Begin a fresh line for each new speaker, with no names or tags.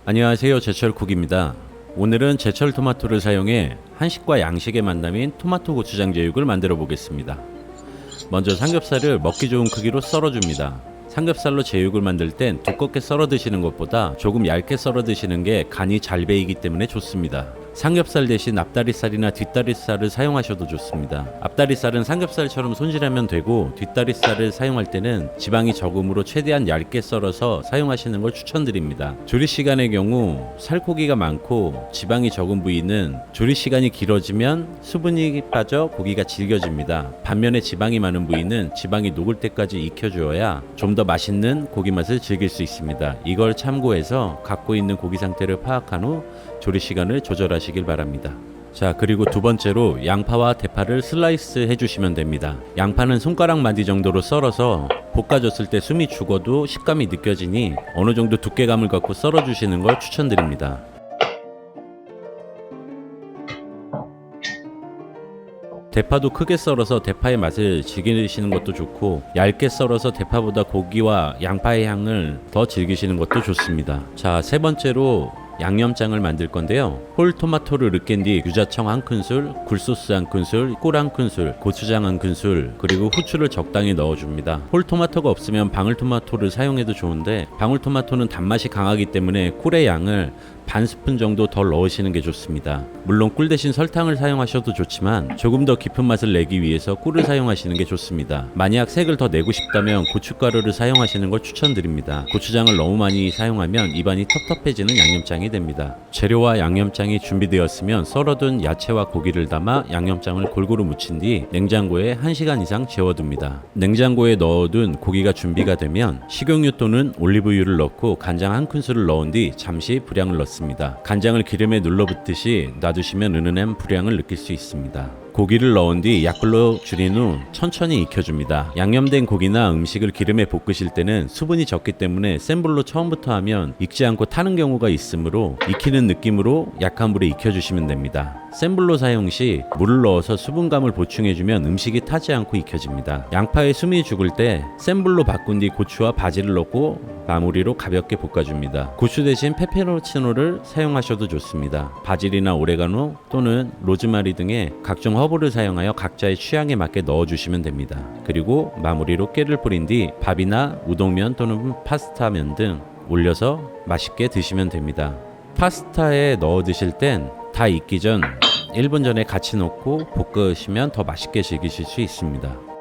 안녕하세요, 제철쿡입니다. 오늘은 제철 토마토를 사용해 한식과 양식의 만남인 토마토 고추장 제육을 만들어 보겠습니다. 먼저 삼겹살을 먹기 좋은 크기로 썰어줍니다. 삼겹살로 제육을 만들 땐 두껍게 썰어 드시는 것보다 조금 얇게 썰어 드시는 게 간이 잘 배이기 때문에 좋습니다. 삼겹살 대신 앞다리살이나 뒷다리살을 사용하셔도 좋습니다. 앞다리살은 삼겹살처럼 손질하면 되고, 뒷다리살을 사용할 때는 지방이 적음으로 최대한 얇게 썰어서 사용하시는 걸 추천드립니다. 조리 시간의 경우 살코기가 많고 지방이 적은 부위는 조리 시간이 길어지면 수분이 빠져 고기가 질겨집니다. 반면에 지방이 많은 부위는 지방이 녹을 때까지 익혀주어야 좀 더 맛있는 고기 맛을 즐길 수 있습니다. 이걸 참고해서 갖고 있는 고기 상태를 파악한 후 조리 시간을 조절하시길 바랍니다. 자, 그리고 두 번째로 양파와 대파를 슬라이스 해주시면 됩니다. 양파는 손가락 마디 정도로 썰어서 볶아줬을 때 숨이 죽어도 식감이 느껴지니 어느 정도 두께감을 갖고 썰어주시는 걸 추천드립니다. 대파도 크게 썰어서 대파의 맛을 즐기시는 것도 좋고, 얇게 썰어서 대파보다 고기와 양파의 향을 더 즐기시는 것도 좋습니다. 자, 세 번째로 양념장을 만들 건데요. 홀 토마토를 으깬 뒤 유자청 1큰술, 굴소스 1큰술, 꿀 1큰술, 고추장 1큰술, 그리고 후추를 적당히 넣어줍니다. 홀 토마토가 없으면 방울토마토를 사용해도 좋은데, 방울토마토는 단맛이 강하기 때문에 꿀의 양을 반 스푼 정도 덜 넣으시는 게 좋습니다. 물론 꿀 대신 설탕을 사용하셔도 좋지만 조금 더 깊은 맛을 내기 위해서 꿀을 사용하시는 게 좋습니다. 만약 색을 더 내고 싶다면 고춧가루를 사용하시는 걸 추천드립니다. 고추장을 너무 많이 사용하면 입안이 텁텁해지는 양념장이 됩니다. 재료와 양념장이 준비되었으면 썰어둔 야채와 고기를 담아 양념장을 골고루 묻힌 뒤 냉장고에 1시간 이상 재워둡니다. 냉장고에 넣어둔 고기가 준비가 되면 식용유 또는 올리브유를 넣고 간장 1큰술을 넣은 뒤 잠시 불향을 넣습니다. 간장을 기름에 눌러붙듯이 놔두시면 은은한 불향을 느낄 수 있습니다. 고기를 넣은 뒤 약불로 줄인 후 천천히 익혀줍니다. 양념된 고기나 음식을 기름에 볶으실 때는 수분이 적기 때문에 센 불로 처음부터 하면 익지 않고 타는 경우가 있으므로 익히는 느낌으로 약한 불에 익혀주시면 됩니다. 센 불로 사용 시 물을 넣어서 수분감을 보충해주면 음식이 타지 않고 익혀집니다. 양파의 숨이 죽을 때 센 불로 바꾼 뒤 고추와 바지를 넣고 마무리로 가볍게 볶아줍니다. 고추 대신 페페로치노를 사용하셔도 좋습니다. 바질이나 오레가노 또는 로즈마리 등의 각종 허브를 사용하여 각자의 취향에 맞게 넣어주시면 됩니다. 그리고 마무리로 깨를 뿌린 뒤 밥이나 우동면 또는 파스타면 등 올려서 맛있게 드시면 됩니다. 파스타에 넣어 드실 땐 다 익기 전 1분 전에 같이 넣고 볶으시면 더 맛있게 즐기실 수 있습니다.